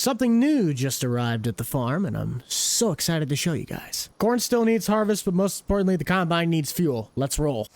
Something new just arrived at the farm, and I'm so excited to show you guys. Corn still needs harvest, but most importantly, the combine needs fuel. Let's roll.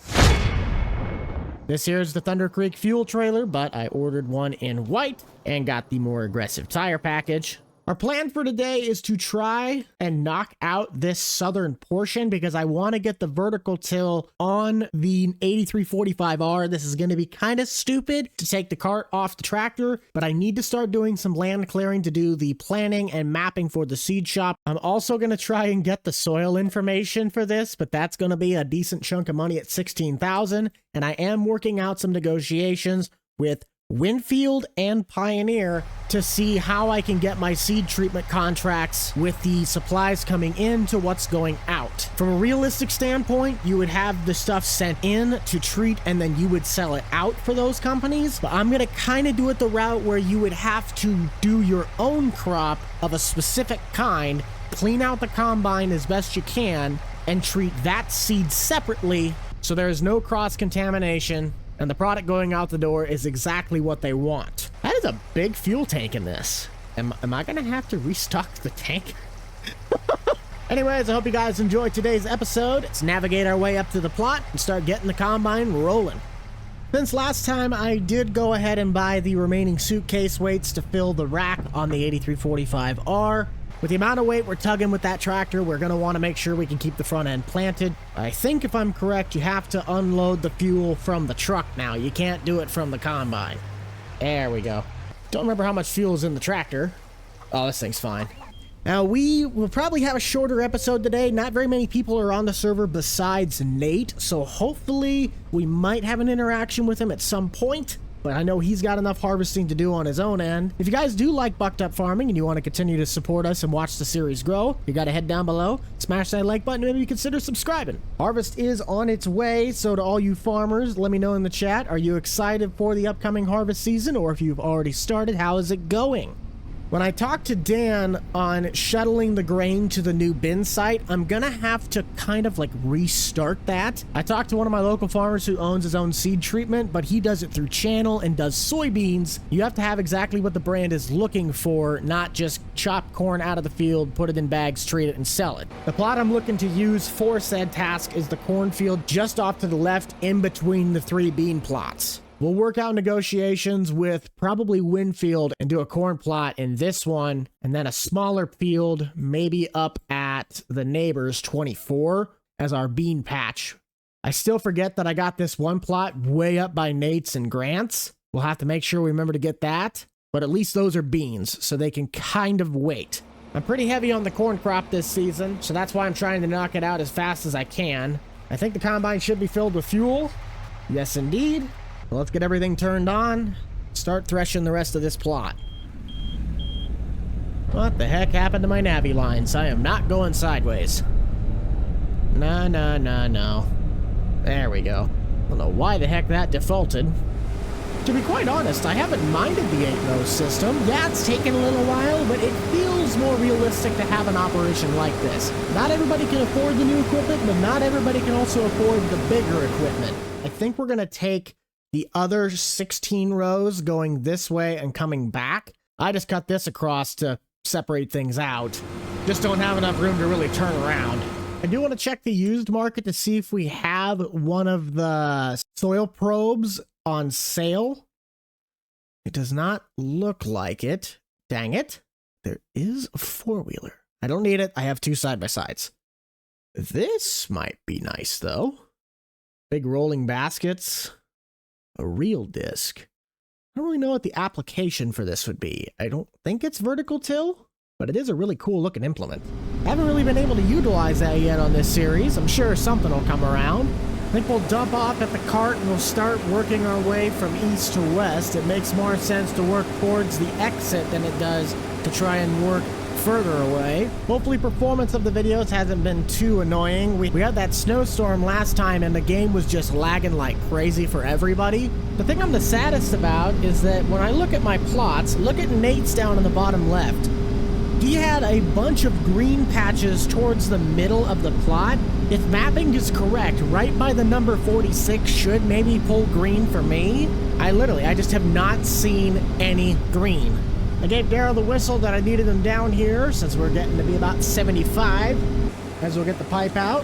This here is the Thunder Creek fuel trailer, but I ordered one in white and got the more aggressive tire package. Our plan for today is to try and knock out this southern portion because I want to get the vertical till on the 8345R. This is going to be kind of stupid to take the cart off the tractor, but I need to start doing some land clearing to do the planning and mapping for the seed shop. I'm also going to try and get the soil information for this, but that's going to be a decent chunk of money at $16,000, and I am working out some negotiations with Winfield and Pioneer to see how I can get my seed treatment contracts with the supplies coming in to what's going out. From a realistic standpoint, you would have the stuff sent in to treat and then you would sell it out for those companies, but I'm gonna kind of do it the route where you would have to do your own crop of a specific kind, clean out the combine as best you can, and treat that seed separately so there is no cross-contamination and the product going out the door is exactly what they want. That is a big fuel tank in this. Am I gonna have to restock the tank? Anyways, I hope you guys enjoyed today's episode. Let's navigate our way up to the plot and start getting the combine rolling. Since last time, I did go ahead and buy the remaining suitcase weights to fill the rack on the 8345R. With the amount of weight we're tugging with that tractor, we're going to want to make sure we can keep the front end planted. I think if I'm correct, you have to unload the fuel from the truck now. You can't do it from the combine. There we go. Don't remember how much fuel is in the tractor. Oh, this thing's fine. Now, we will probably have a shorter episode today. Not very many people are on the server besides Nate, so hopefully we might have an interaction with him at some point. But I know he's got enough harvesting to do on his own end. If you guys do like Bucked Up Farming and you want to continue to support us and watch the series grow, you got to head down below, smash that like button, and maybe consider subscribing. Harvest is on its way, so to all you farmers, let me know in the chat, are you excited for the upcoming harvest season, or if you've already started, how is it going? When I talked to Dan on shuttling the grain to the new bin site, I'm gonna have to kind of like restart that. I talked to one of my local farmers who owns his own seed treatment, but he does it through channel and does soybeans. You have to have exactly what the brand is looking for, not just chop corn out of the field, put it in bags, treat it, and sell it. The plot I'm looking to use for said task is the cornfield just off to the left in between the 3 bean plots. We'll work out negotiations with probably Winfield and do a corn plot in this one, and then a smaller field, maybe up at the neighbor's 24 as our bean patch. I still forget that I got this one plot way up by Nate's and Grant's. We'll have to make sure we remember to get that, but at least those are beans, so they can kind of wait. I'm pretty heavy on the corn crop this season, so that's why I'm trying to knock it out as fast as I can. I think the combine should be filled with fuel. Yes, indeed. Well, let's get everything turned on, start threshing the rest of this plot. What the heck happened to my Navi lines? I am not going sideways. No. There we go. I don't know why the heck that defaulted. To be quite honest, I haven't minded the 8-nose system. Yeah, it's taken a little while, but it feels more realistic to have an operation like this. Not everybody can afford the new equipment, but not everybody can also afford the bigger equipment. I think we're going to take the other 16 rows going this way and coming back. I just cut this across to separate things out. Just don't have enough room to really turn around. I do want to check the used market to see if we have one of the soil probes on sale. It does not look like it. Dang it. There is a 4-wheeler. I don't need it. I have 2 side-by-sides. This might be nice, though. Big rolling baskets. A reel disc. I don't really know what the application for this would be. I don't think it's vertical till, but it is a really cool looking implement. I haven't really been able to utilize that yet on this series. I'm sure something will come around. I think we'll dump off at the cart and we'll start working our way from east to west. It makes more sense to work towards the exit than it does to try and work further away. Hopefully performance of the videos hasn't been too annoying. We had that snowstorm last time and the game was just lagging like crazy for everybody. The thing I'm the saddest about is that when I look at my plots, look at Nate's down in the bottom left. He had a bunch of green patches towards the middle of the plot. If mapping is correct, right by the number 46 should maybe pull green for me. I just have not seen any green. I gave Daryl the whistle that I needed him down here since we're getting to be about 75 as we'll get the pipe out.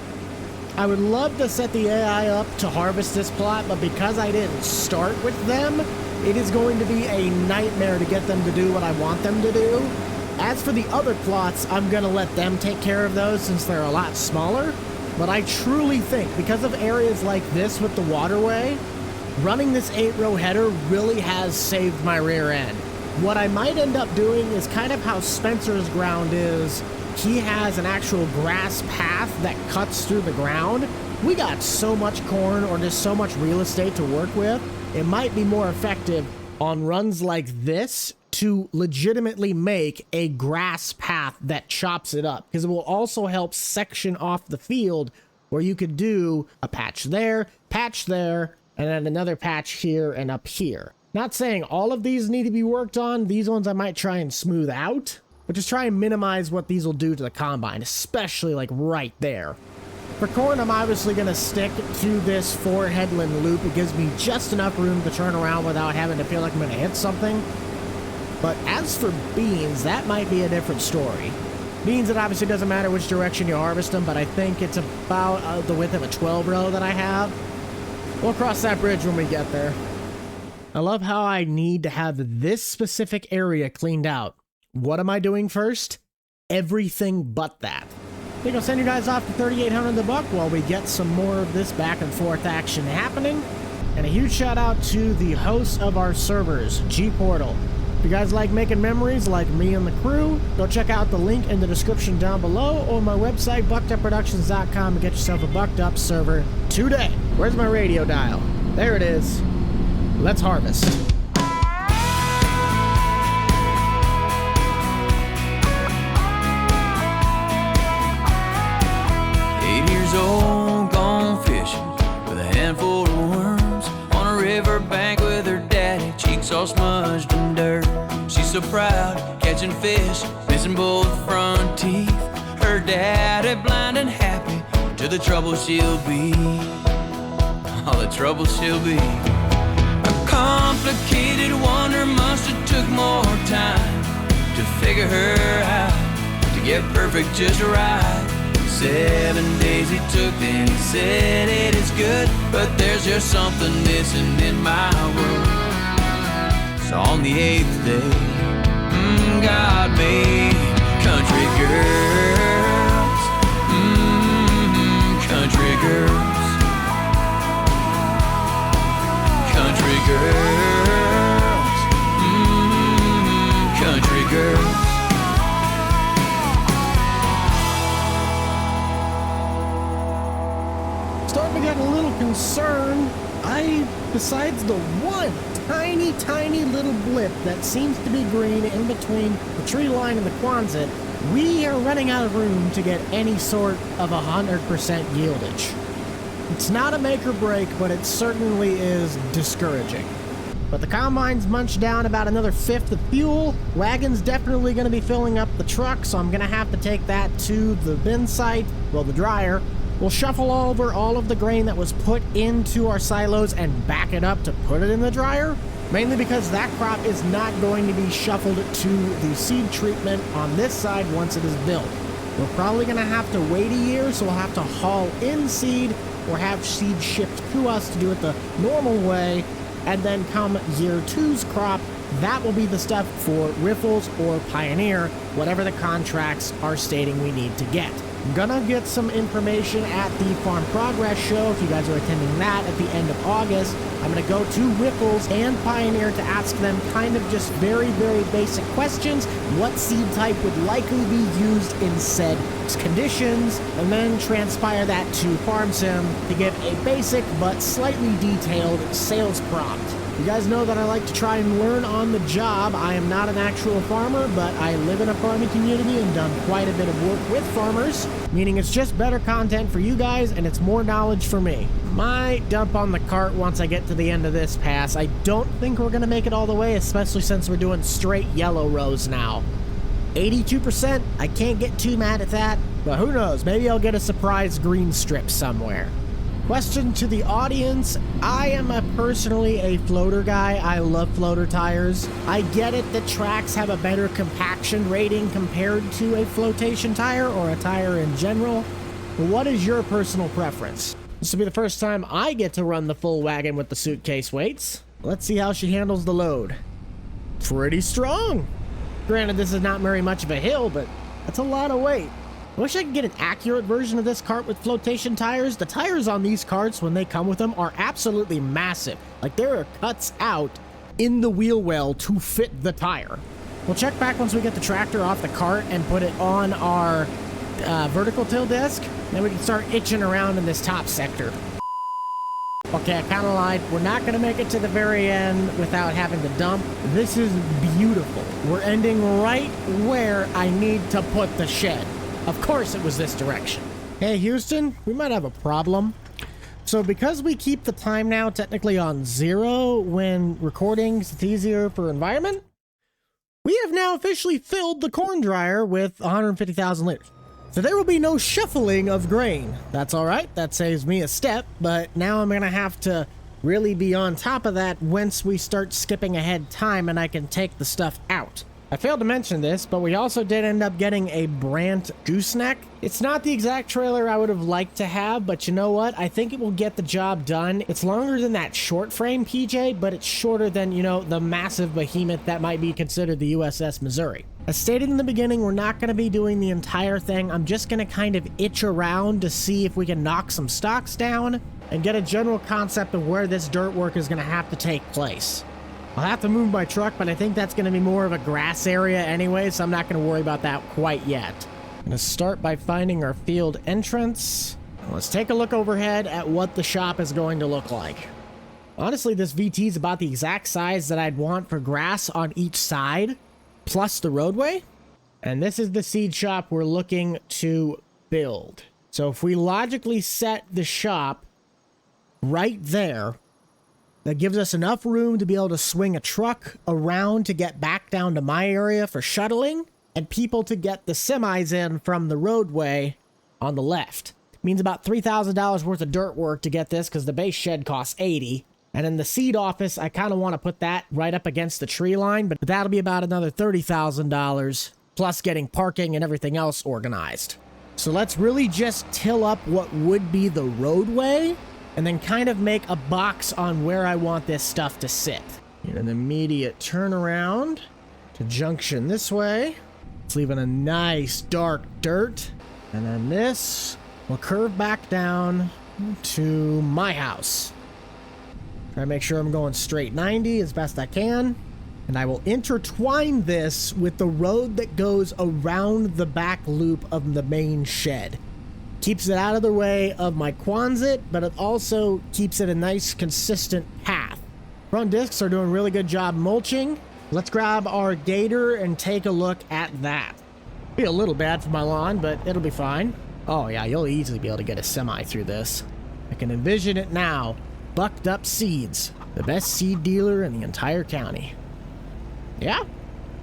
I would love to set the AI up to harvest this plot, but because I didn't start with them, it is going to be a nightmare to get them to do what I want them to do. As for the other plots, I'm going to let them take care of those since they're a lot smaller. But I truly think, because of areas like this with the waterway, running this 8-row header really has saved my rear end. What I might end up doing is kind of how Spencer's ground is. He has an actual grass path that cuts through the ground. We got so much corn or just so much real estate to work with. It might be more effective on runs like this to legitimately make a grass path that chops it up, because it will also help section off the field where you could do a patch there, and then another patch here and up here. Not saying all of these need to be worked on. These ones I might try and smooth out, but just try and minimize what these will do to the combine, especially like right there. For corn, I'm obviously going to stick to this 4-headland loop. It gives me just enough room to turn around without having to feel like I'm going to hit something. But as for beans, that might be a different story. Beans, it obviously doesn't matter which direction you harvest them, but I think it's about the width of a 12-row that I have. We'll cross that bridge when we get there. I love how I need to have this specific area cleaned out. What am I doing first? Everything but that. I think I'll send you guys off to 3,800 the buck while we get some more of this back and forth action happening. And a huge shout out to the hosts of our servers, G-Portal. If you guys like making memories like me and the crew, go check out the link in the description down below or my website, buckedupproductions.com, and get yourself a Bucked Up server today. Where's my radio dial? There it is. Let's harvest. 8 years old, gone fishing with a handful of worms on a riverbank with her daddy, cheeks all smudged in dirt. She's so proud, catching fish, missing both front teeth. Her daddy blind and happy to the trouble she'll be. All the trouble she'll be. A complicated wonder must have took more time to figure her out, to get perfect just right. 7 days he took, then he said it is good, but there's just something missing in my world. So on the 8th day, God made country girls, country girls, country girls, country girls. Starting to get a little concerned. Besides the one tiny little blip that seems to be green in between the tree line and the Quonset, we are running out of room to get any sort of 100% yieldage. It's not a make or break, but it certainly is discouraging. But the combine's munched down about another fifth of fuel. Wagon's definitely going to be filling up the truck, so I'm going to have to take that to the bin site, well, the dryer. We'll shuffle over all of the grain that was put into our silos and back it up to put it in the dryer, mainly because that crop is not going to be shuffled to the seed treatment on this side once it is built. We're probably going to have to wait a year, so we'll have to haul in seed or have seed shipped to us to do it the normal way, and then come year 2's crop, that will be the stuff for Riffles or Pioneer, whatever the contracts are stating we need to get. I'm gonna get some information at the Farm Progress Show if you guys are attending that at the end of August. I'm gonna go to Ripples and Pioneer to ask them kind of just very basic questions. What seed type would likely be used in said conditions, and then transpire that to FarmSim to give a basic but slightly detailed sales prompt. You guys know that I like to try and learn on the job. I am not an actual farmer, but I live in a farming community and done quite a bit of work with farmers, meaning it's just better content for you guys and it's more knowledge for me. Might dump on the cart once I get to the end of this pass. I don't think we're gonna make it all the way, especially since we're doing straight yellow rows now. 82%, I can't get too mad at that, but who knows, maybe I'll get a surprise green strip somewhere. Question to the audience. I am personally a floater guy. I love floater tires. I get it that tracks have a better compaction rating compared to a flotation tire or a tire in general. But what is your personal preference? This will be the first time I get to run the full wagon with the suitcase weights. Let's see how she handles the load. Pretty strong. Granted, this is not very much of a hill, but that's a lot of weight. I wish I could get an accurate version of this cart with flotation tires. The tires on these carts, when they come with them, are absolutely massive. Like, there are cuts out in the wheel well to fit the tire. We'll check back once we get the tractor off the cart and put it on our vertical till disc. Then we can start itching around in this top sector. Okay, I kind of lied. We're not going to make it to the very end without having to dump. This is beautiful. We're ending right where I need to put the shed. Of course it was this direction. Hey, Houston, we might have a problem. So because we keep the time now technically on 0 when recording, it's easier for environment, we have now officially filled the corn dryer with 150,000 liters. So there will be no shuffling of grain. That's all right. That saves me a step, but now I'm going to have to really be on top of that once we start skipping ahead time and I can take the stuff out. I failed to mention this, but we also did end up getting a Brandt gooseneck. It's not the exact trailer I would have liked to have, but you know what? I think it will get the job done. It's longer than that short frame PJ, but it's shorter than, you know, the massive behemoth that might be considered the USS Missouri. As stated in the beginning, we're not going to be doing the entire thing. I'm just going to kind of itch around to see if we can knock some stocks down and get a general concept of where this dirt work is going to have to take place. I'll have to move my truck, but I think that's going to be more of a grass area anyway, so I'm not going to worry about that quite yet. I'm going to start by finding our field entrance. Let's take a look overhead at what the shop is going to look like. Honestly, this VT is about the exact size that I'd want for grass on each side, plus the roadway. And this is the seed shop we're looking to build. So if we logically set the shop right there, that gives us enough room to be able to swing a truck around to get back down to my area for shuttling, and people to get the semis in from the roadway on the left. It means about $3,000 worth of dirt work to get this because the base shed costs $80. And in the seed office, I kind of want to put that right up against the tree line, but that'll be about another $30,000 plus getting parking and everything else organized. So let's really just till up what would be the roadway and then kind of make a box on where I want this stuff to sit. An immediate turnaround to junction this way. It's leaving a nice dark dirt. And then this will curve back down to my house. Try to make sure I'm going straight 90 as best I can. And I will intertwine this with the road that goes around the back loop of the main shed. Keeps it out of the way of my Quonset, but it also keeps it a nice, consistent path. Front discs are doing a really good job mulching. Let's grab our gator and take a look at that. Be a little bad for my lawn, but it'll be fine. Oh yeah, you'll easily be able to get a semi through this. I can envision it now. Bucked Up Seeds, the best seed dealer in the entire county. Yeah,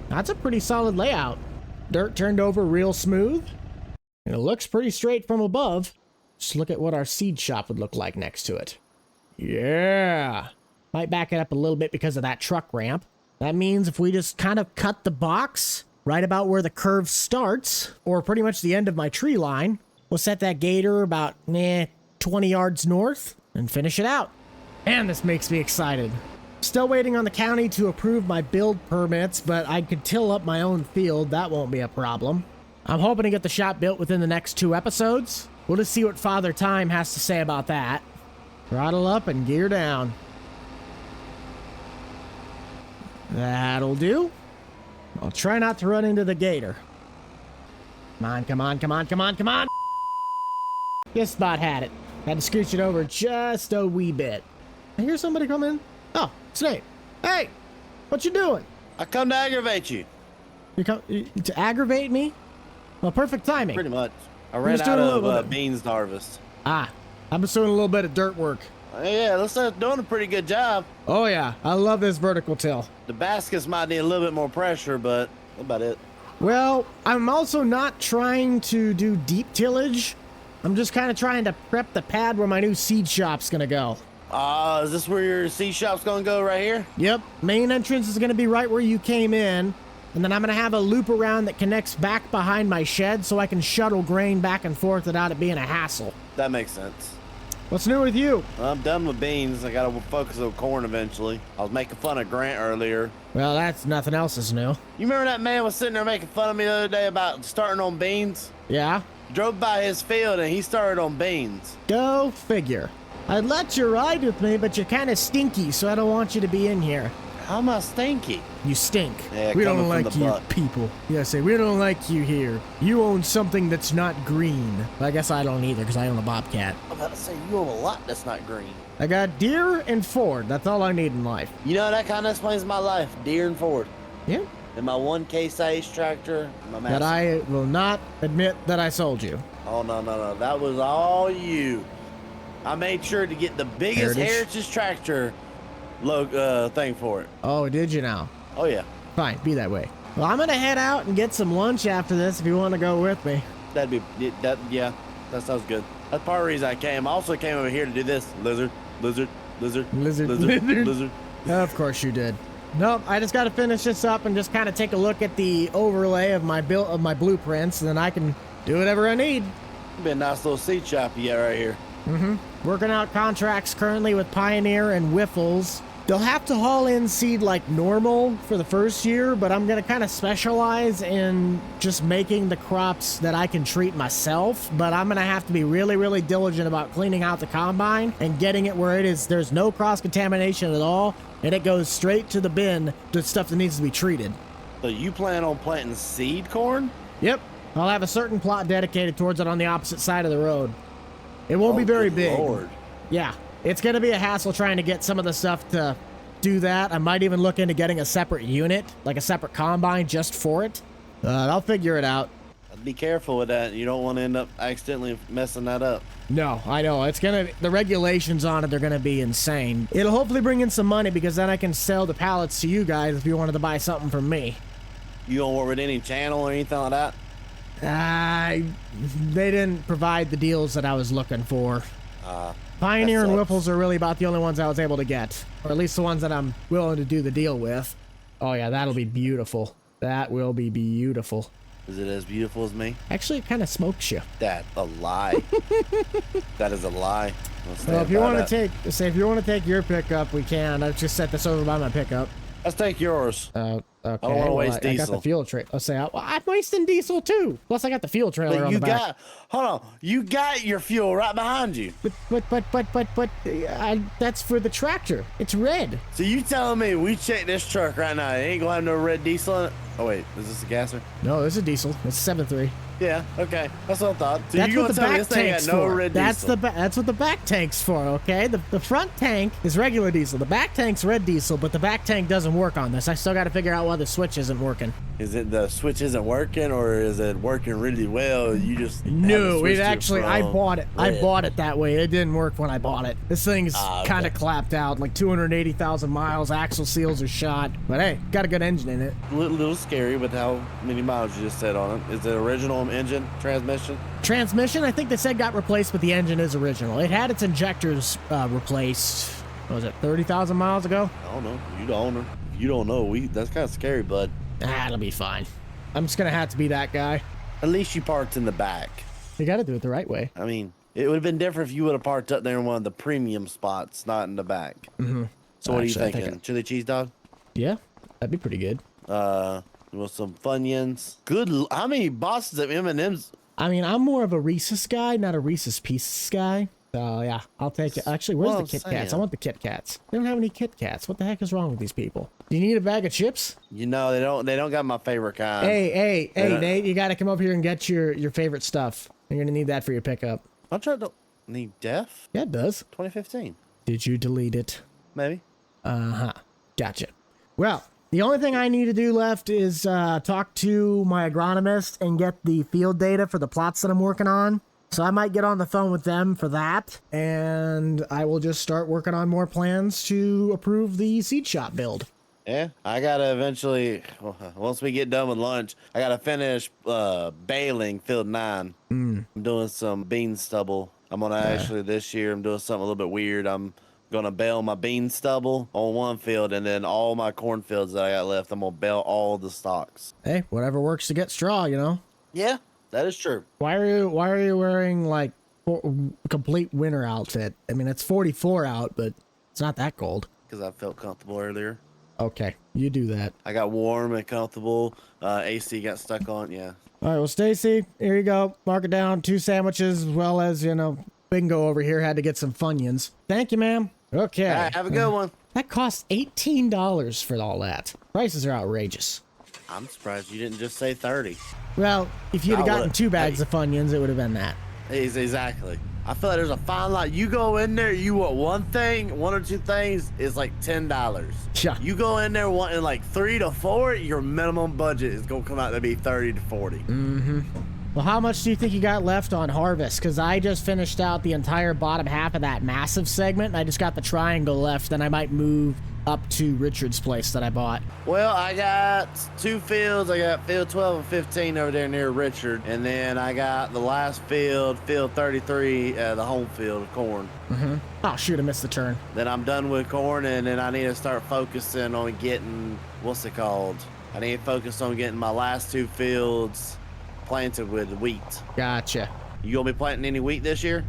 that's a pretty solid layout. Dirt turned over real smooth. And it looks pretty straight from above. Just look at what our seed shop would look like next to it. Yeah. Might back it up a little bit because of that truck ramp. That means if we just kind of cut the box right about where the curve starts, or pretty much the end of my tree line, we'll set that gator about 20 yards north and finish it out. And this makes me excited. Still waiting on the county to approve my build permits, but I could till up my own field. That won't be a problem. I'm hoping to get the shop built within the next 2 episodes. We'll just see what Father Time has to say about that. Throttle up and gear down. That'll do. I'll try not to run into the gator. Come on, come on, come on, come on, come on! Just about had it. Had to scooch it over just a wee bit. I hear somebody come in. Oh, Snake. Hey! What you doing? I come to aggravate you. You come to aggravate me? Well, perfect timing. Pretty much. I ran out of beans to harvest. Ah, I'm just doing a little bit of dirt work. Yeah, looks like it's doing a pretty good job. Oh yeah, I love this vertical till. The baskets might need a little bit more pressure, but that's about it. Well, I'm also not trying to do deep tillage. I'm just kind of trying to prep the pad where my new seed shop's gonna go. Is this where your seed shop's gonna go right here? Yep, main entrance is gonna be right where you came in, and then I'm gonna have a loop around that connects back behind my shed so I can shuttle grain back and forth without it being a hassle. That makes sense. What's new with you? I'm done with beans. I gotta focus on corn eventually. I was making fun of Grant earlier. Well, that's nothing else is new. You remember that man was sitting there making fun of me the other day about starting on beans? Yeah? Drove by his field and he started on beans. Go figure. I'd let you ride with me, but you're kind of stinky, so I don't want you to be in here. How am I stinky? You stink. Yeah, we don't coming from like the you butt. people. Yeah, say, we don't like you here. You own something that's not green. I guess I don't either, because I own a bobcat. I'm about to say, you own a lot that's not green. I got deer and Ford. That's all I need in life. You know, that kind of explains my life. Deer and Ford. Yeah. And my 1K size tractor. My That I will not admit that I sold you. Oh, no. That was all you. I made sure to get the biggest Heritage tractor thing for it. Oh, did you now? Oh, yeah. Fine, be that way. Well, I'm going to head out and get some lunch after this if you want to go with me. Yeah, that sounds good. That's part of the reason I came. I also came over here to do this. Lizard. Of course you did. Nope, I just got to finish this up and just kind of take a look at the overlay of my blueprints, and then I can do whatever I need. Be a nice little seed shop you got right here. Working out contracts currently with Pioneer and Whiffles. They'll have to haul in seed like normal for the first year, but I'm going to kind of specialize in just making the crops that I can treat myself. But I'm going to have to be really, really diligent about cleaning out the combine and getting it where it is. There's no cross-contamination at all, and it goes straight to the bin, the stuff that needs to be treated. So you plan on planting seed corn? Yep. I'll have a certain plot dedicated towards it on the opposite side of the road. It won't be very big. Lord. Yeah. It's going to be a hassle trying to get some of the stuff to do that. I might even look into getting a separate unit, like a separate combine just for it. I'll figure it out. Be careful with that. You don't want to end up accidentally messing that up. No, I know. The regulations on it are going to be insane. It'll hopefully bring in some money because then I can sell the pallets to you guys if you wanted to buy something from me. You don't work with any channel or anything like that? They didn't provide the deals that I was looking for. Pioneer and Whiffles are really about the only ones I was able to get. Or at least the ones that I'm willing to do the deal with. Oh yeah, that'll be beautiful. That will be beautiful. Is it as beautiful as me? Actually, it kind of smokes you. That's a lie. That is a lie. Well, if you want to take your pickup, we can. I've just set this over by my pickup. Let's take yours. Okay. I don't want to waste diesel. I got the fuel trailer. Let's say I'm wasting diesel too. Plus, I got the fuel trailer on the back. Hold on. You got your fuel right behind you. But that's for the tractor. It's red. So you telling me we check this truck right now? It ain't gonna have no red diesel in it? Oh wait, is this a gasser? No, this is a diesel. It's a 7.3. Yeah. Okay. That's what I thought. So That's you what gonna the tell me back this ain't tank's got no for. red That's diesel? that's what the back tank's for. Okay. The front tank is regular diesel. The back tank's red diesel, but the back tank doesn't work on this. I still got to figure out why the switch isn't working. Is it the switch isn't working, or is it working really well? You just No, it actually. I bought it. red. I bought it that way. It didn't work when I bought it. This thing's kind of clapped out, like 280,000 miles. Axle seals are shot, but hey, got a good engine in it. Little scary with how many miles you just said on it. Is it original engine transmission? Transmission, I think they said got replaced, but the engine is original. It had its injectors replaced. What was it, 30,000 miles ago? I don't know. You the owner. If you don't know, that's kind of scary, bud. It'll be fine. I'm just gonna have to be that guy. At least you parked in the back. You got to do it the right way. I mean, it would have been different if you would have parked up there in one of the premium spots, not in the back. Mm-hmm. So what are you Actually, I thinking? think Chili cheese dog? Yeah, that'd be pretty good. With some Funyuns. Good. How many boxes of M&Ms? I mean, I'm more of a Reese's guy, not a Reese's Pieces guy. So yeah, I'll take it. Actually, where's Well, the Kit I'm Kats? I saying. want the Kit Kats. They don't have any Kit Kats. What the heck is wrong with these people? Do you need a bag of chips? You know, they don't got my favorite kind. Hey, Nate, you got to come up here and get your favorite stuff. You're gonna need that for your pickup. I'm trying to need Def Yeah, it does. 2015. Did you delete it? Maybe. Gotcha. Well, the only thing I need to do left is talk to my agronomist and get the field data for the plots that I'm working on. So I might get on the phone with them for that, and I will just start working on more plans to approve the seed shop build. Yeah, I gotta eventually, once we get done with lunch, I gotta finish baling field 9. I'm doing some bean stubble. I'm gonna actually, this year, I'm doing something a little bit weird. I'm gonna bale my bean stubble on one field, and then all my cornfields that I got left, I'm gonna bale all the stalks. Hey, whatever works to get straw, you know? Yeah, that is true. Why are you wearing like a complete winter outfit? I mean, it's 44 out, but it's not that cold. Because I felt comfortable earlier. Okay, you do that. I got warm and comfortable. AC got stuck on, yeah. All right, well, Stacy, here you go. Mark it down. 2 sandwiches, as well as, you know, Bingo over here had to get some Funyuns. Thank you, ma'am. Okay. All right, have a good one. That costs $18 for all that. Prices are outrageous. I'm surprised you didn't just say 30. Well, if you'd have gotten 2 bags of Funyuns, it would have been that. Exactly. I feel like there's a fine line. You go in there, you want one or two things, is like $10. Yeah. You go in there wanting like 3 to 4, your minimum budget is gonna come out to be 30 to 40. Well, how much do you think you got left on harvest? Because I just finished out the entire bottom half of that massive segment, and I just got the triangle left, then I might move up to Richard's place that I bought. Well, I got 2 fields. I got field 12 and 15 over there near Richard, and then I got the last field 33, the home field of corn. Oh, shoot, I missed the turn. Then I'm done with corn, and then I need to start focusing on getting, what's it called? I need to focus on getting my last 2 fields planted with wheat. Gotcha. You gonna be planting any wheat this year?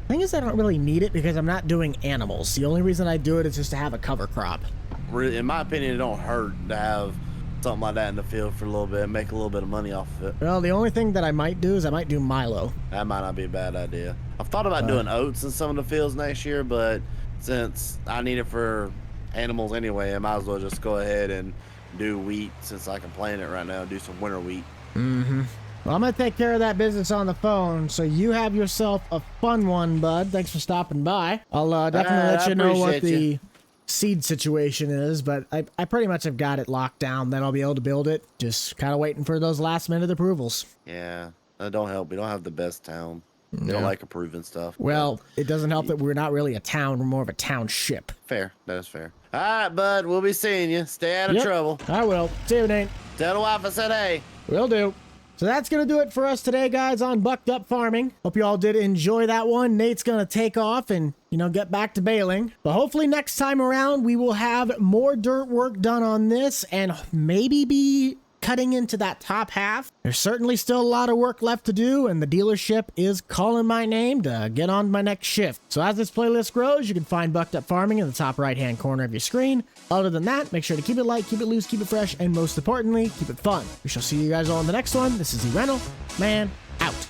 Thing is, I don't really need it because I'm not doing animals. The only reason I do it is just to have a cover crop. Really, in my opinion, it don't hurt to have something like that in the field for a little bit, make a little bit of money off of it. Well, the only thing that I might do is I might do Milo. That might not be a bad idea. I've thought about doing oats in some of the fields next year, but since I need it for animals anyway, I might as well just go ahead and do wheat since I can plant it right now and do some winter wheat. Well, I'm going to take care of that business on the phone, so you have yourself a fun one, bud. Thanks for stopping by. I'll definitely let you know what the seed situation is, but I pretty much have got it locked down. Then I'll be able to build it. Just kind of waiting for those last-minute approvals. Yeah, that don't help. We don't have the best town. They don't like approving stuff. Well, it doesn't help that we're not really a town. We're more of a township. Fair. That is fair. All right, bud. We'll be seeing you. Stay out of trouble. I will. See you, Nate. Tell the wife I said hey. Will do. So that's going to do it for us today, guys, on Bucked Up Farming. Hope you all did enjoy that one. Nate's going to take off and, you know, get back to baling. But hopefully next time around, we will have more dirt work done on this and maybe be cutting into that top half. There's certainly still a lot of work left to do, and the dealership is calling my name to get on my next shift. So as this playlist grows, you can find Bucked Up Farming in the top right-hand corner of your screen. Other than that, make sure to keep it light, keep it loose, keep it fresh, and most importantly, keep it fun. We shall see you guys all in the next one. This is E. Rennell, man, out.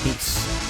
Peace.